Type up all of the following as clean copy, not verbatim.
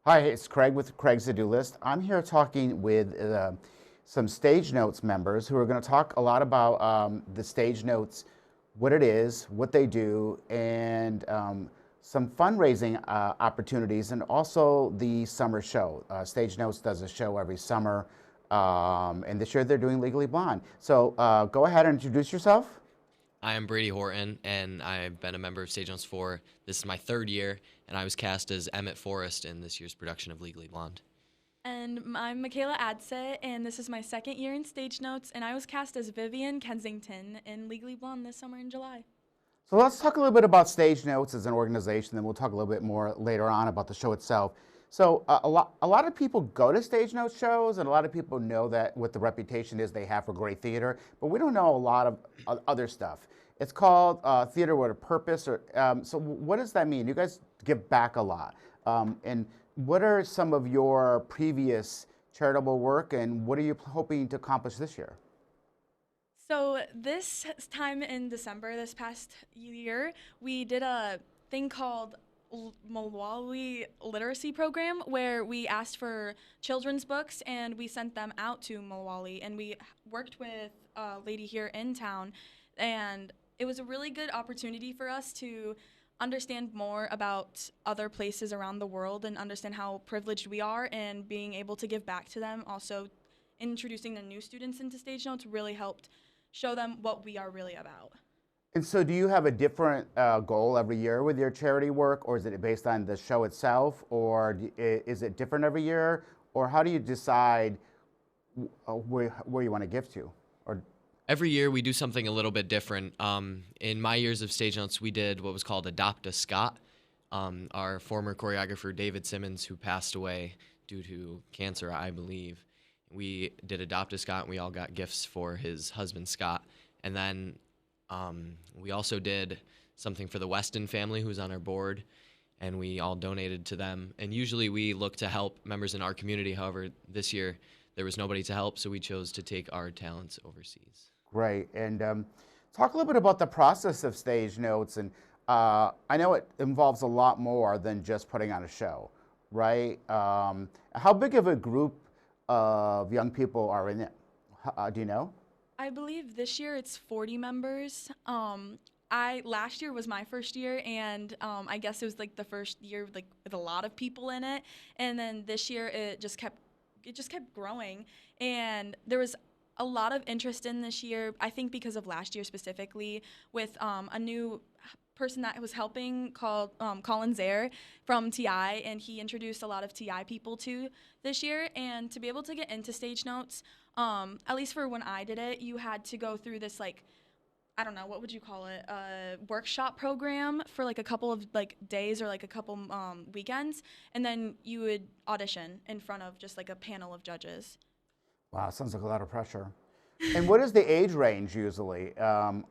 Hi, it's Craig with Craig's To-Do List. I'm here talking with some Stage Notes members who are going to talk a lot about the Stage Notes, what it is, what they do, and some fundraising opportunities, and also the summer show. Stage Notes does a show every summer, and this year they're doing Legally Blonde. So go ahead and introduce yourself. I am Brady Horton, and I've been a member of Stage Notes for this is my third year, and I was cast as Emmett Forrest in this year's production of Legally Blonde. And I'm Michaela Adset, and this is my second year in Stage Notes, and I was cast as Vivian Kensington in Legally Blonde this summer in July. So let's talk a little bit about Stage Notes as an organization, then we'll talk a little bit more later on about the show itself. So a lot of people go to Stage Notes shows, and a lot of people know that what the reputation is they have for great theater, but we don't know a lot of other stuff. It's called Theater with a Purpose. So what does that mean? You guys give back a lot. And what are some of your previous charitable work, and what are you hoping to accomplish this year? So this time in December, this past year, we did a thing called Malawi Literacy Program where we asked for children's books and we sent them out to Malawi, and we worked with a lady here in town, and it was a really good opportunity for us to understand more about other places around the world and understand how privileged we are, and being able to give back to them. Also, introducing the new students into Stage Notes really helped show them what we are really about. And so do you have a different goal every year with your charity work, or is it based on the show itself, or is it different every year, or how do you decide where you want to give to? Or Every year we do something a little bit different. In my years of Stage Notes, we did what was called Adopt a Scot. Our former choreographer, David Simmons, who passed away due to cancer, I believe, we did Adopt a Scot, and we all got gifts for his husband, Scott. And then we also did something for the Weston family, who's on our board, and we all donated to them. And usually we look to help members in our community. However, this year there was nobody to help, so we chose to take our talents overseas. great. And talk a little bit about the process of Stage Notes. And I know it involves a lot more than just putting on a show, right? How big of a group of young people are in it? Do you know? I believe this year it's 40 members. I last year was my first year, and I guess it was like the first year with a lot of people in it. And then this year it just kept growing, and there was a lot of interest in this year. I think because of last year specifically, with a new person that was helping called Colin Zare from TI, and he introduced a lot of TI people to this year. And to be able to get into Stage Notes, at least for when I did it, you had to go through this, like, I don't know, what would you call it, workshop program for like a couple of like days or like a couple weekends, and then you would audition in front of just like a panel of judges. Wow, sounds like a lot of pressure. And what is the age range usually? Um,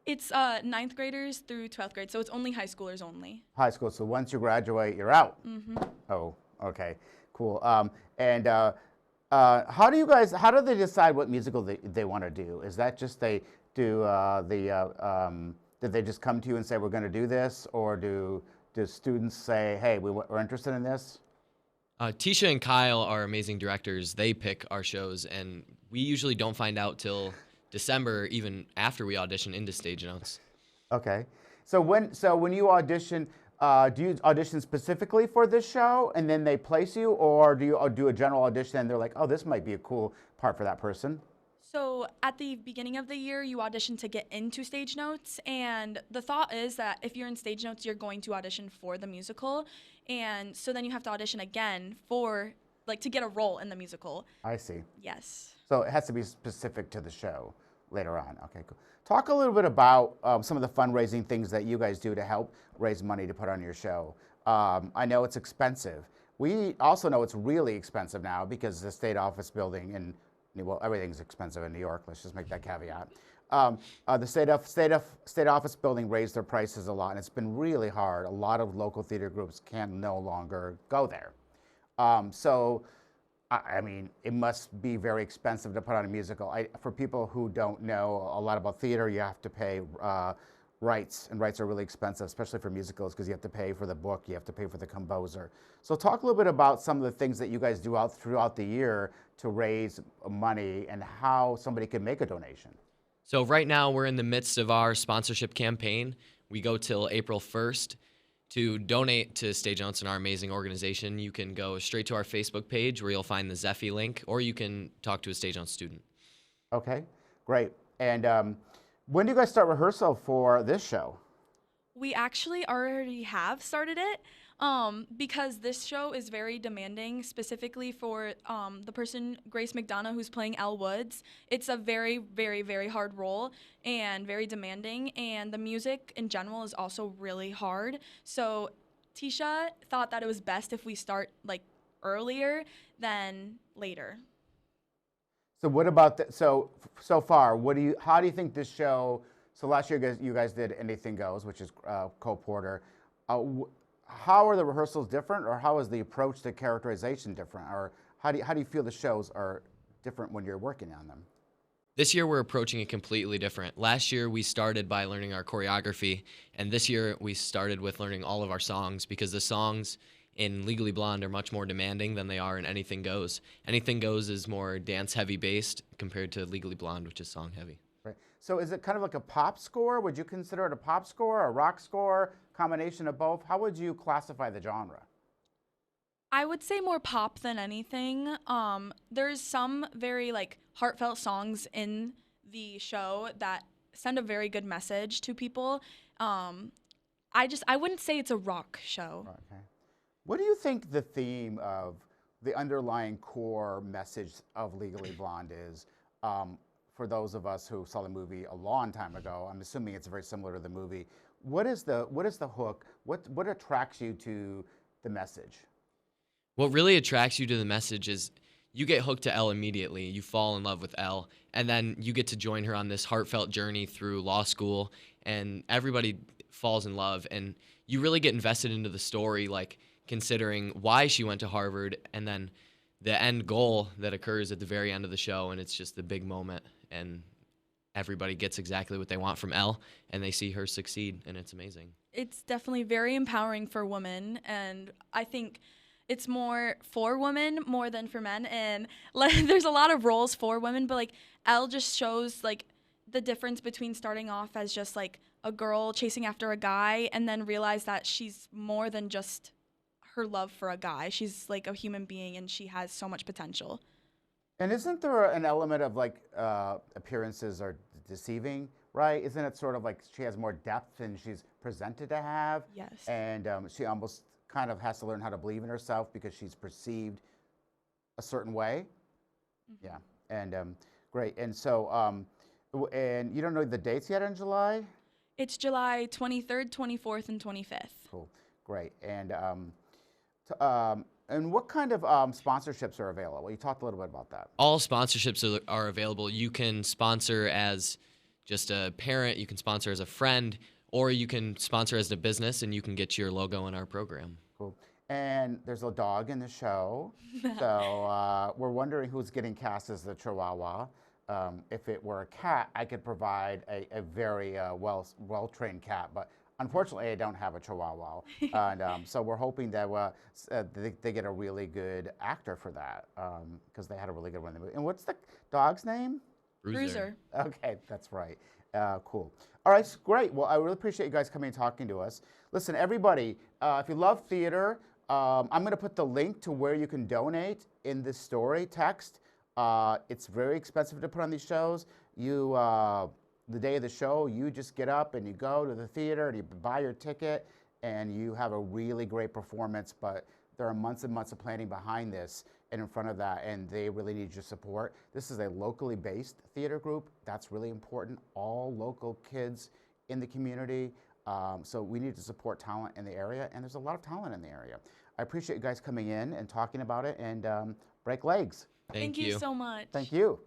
It's ninth graders through 12th grade, so it's only high schoolers only. High school, so once you graduate, you're out. Oh, okay, cool. How do they decide what musical they want to do? Is that just did they just come to you and say, we're going to do this? Or do students say, hey, we're interested in this? Tisha and Kyle are amazing directors. They pick our shows, and we usually don't find out till December, even after we audition into Stage Notes. Okay. So when you audition, do you audition specifically for this show and then they place you, or do you do a general audition and they're like, oh, this might be a cool part for that person? So at the beginning of the year, you audition to get into Stage Notes, and the thought is that if you're in Stage Notes, you're going to audition for the musical, and so then you have to audition again for, like, to get a role in the musical. I see. Yes. So it has to be specific to the show later on. Okay, cool. Talk a little bit about some of the fundraising things that you guys do to help raise money to put on your show. I know it's expensive. We also know it's really expensive now because the state office building and well, everything's expensive in New York. Let's just make that caveat. The state office building raised their prices a lot, and it's been really hard. A lot of local theater groups can no longer go there. I mean, it must be very expensive to put on a musical. For people who don't know a lot about theater, you have to pay rights, and rights are really expensive, especially for musicals, because you have to pay for the book, you have to pay for the composer. So talk a little bit about some of the things that you guys do throughout the year to raise money and how somebody can make a donation. So right now we're in the midst of our sponsorship campaign. We go till April 1st. To donate to Stage Notes and our amazing organization, you can go straight to our Facebook page where you'll find the Zeffy link, or you can talk to a Stage Notes student. Okay, great. And when do you guys start rehearsal for this show? We actually already have started it because this show is very demanding, specifically for the person, Grace McDonough, who's playing Elle Woods. It's a very, very, very hard role and very demanding, and the music in general is also really hard. So Tisha thought that it was best if we start like earlier than later. So what about so far? How do you think this show? So last year you guys did Anything Goes, which is co-porter. How are the rehearsals different, or how is the approach to characterization different, or how do you feel the shows are different when you're working on them? This year we're approaching it completely different. Last year we started by learning our choreography, and this year we started with learning all of our songs, because the songs in Legally Blonde are much more demanding than they are in Anything Goes. Anything Goes is more dance-heavy based compared to Legally Blonde, which is song-heavy. Right. So is it kind of like a pop score? Would you consider it a pop score, a rock score, combination of both? How would you classify the genre? I would say more pop than anything. There's some very like heartfelt songs in the show that send a very good message to people. I wouldn't say it's a rock show. Okay. What do you think the theme of the underlying core message of Legally Blonde is? For those of us who saw the movie a long time ago, I'm assuming it's very similar to the movie. What is the hook? What attracts you to the message? What really attracts you to the message is you get hooked to Elle immediately. You fall in love with Elle, and then you get to join her on this heartfelt journey through law school, and everybody falls in love, and you really get invested into the story, like considering why she went to Harvard, and then the end goal that occurs at the very end of the show, and it's just the big moment, and everybody gets exactly what they want from Elle, and they see her succeed, and it's amazing. It's definitely very empowering for women, and I think it's more for women more than for men. And there's a lot of roles for women, but like Elle just shows like the difference between starting off as just like a girl chasing after a guy and then realize that she's more than just her love for a guy. She's like a human being, and she has so much potential. And isn't there an element of like appearances are deceiving, right? Isn't it sort of like she has more depth than she's presented to have? Yes. And she almost kind of has to learn how to believe in herself because she's perceived a certain way. Mm-hmm. Yeah, and great. And so, and you don't know the dates yet in July? It's July 23rd, 24th, and 25th. Cool, great. And what kind of sponsorships are available? Well, you talked a little bit about that. All sponsorships are available. You can sponsor as just a parent, you can sponsor as a friend, or you can sponsor as a business, and you can get your logo in our program. Cool. And there's a dog in the show, so we're wondering who's getting cast as the Chihuahua. If it were a cat, I could provide a very well-trained cat, but unfortunately, I don't have a Chihuahua. And so we're hoping that they get a really good actor for that, because they had a really good one in the movie. And what's the dog's name? Bruiser. Okay, that's right. Cool. All right, great. Well, I really appreciate you guys coming and talking to us. Listen, everybody, if you love theater, I'm going to put the link to where you can donate in this story text. It's very expensive to put on these shows. The day of the show, you just get up and you go to the theater and you buy your ticket and you have a really great performance, but there are months and months of planning behind this and in front of that, and they really need your support. This is a locally based theater group. That's really important. All local kids in the community. So we need to support talent in the area, and there's a lot of talent in the area. I appreciate you guys coming in and talking about it, and break legs. Thank you so much. Thank you.